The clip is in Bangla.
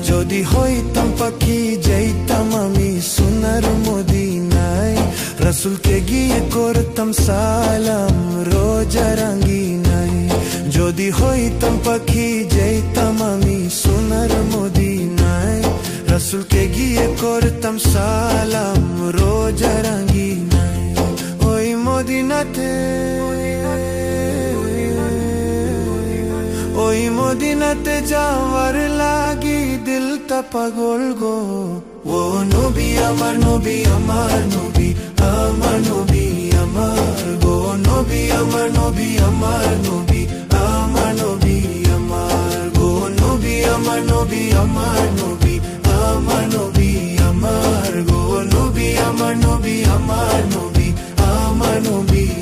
যদি হইতাম পাখি যাইতাম আমি সোনার মদিনায়, রাসূলকে গিয়ে করতাম সালাম রোজা রাঙ্গিনায়। যদি হইতাম পাখি যাইতাম আমি সোনার মদিনায়, রাসূলকে গিয়ে করতাম সালাম রোজা রাঙ্গিনায়। ওই মদিনাতে, ওই মদিনাতে যাওয়ার লাগি দিলটা পাগল গো। ও নবী আমার নবী আমার নবী, আমার নবী আমার গো। নবী আমার নবী আমার নবী, আমার নবী আমার গো। নবী আমার নবী আমার নবী, আমার নবী আমার গো। নবী আমার নবী আমার নবী, আমার নবী।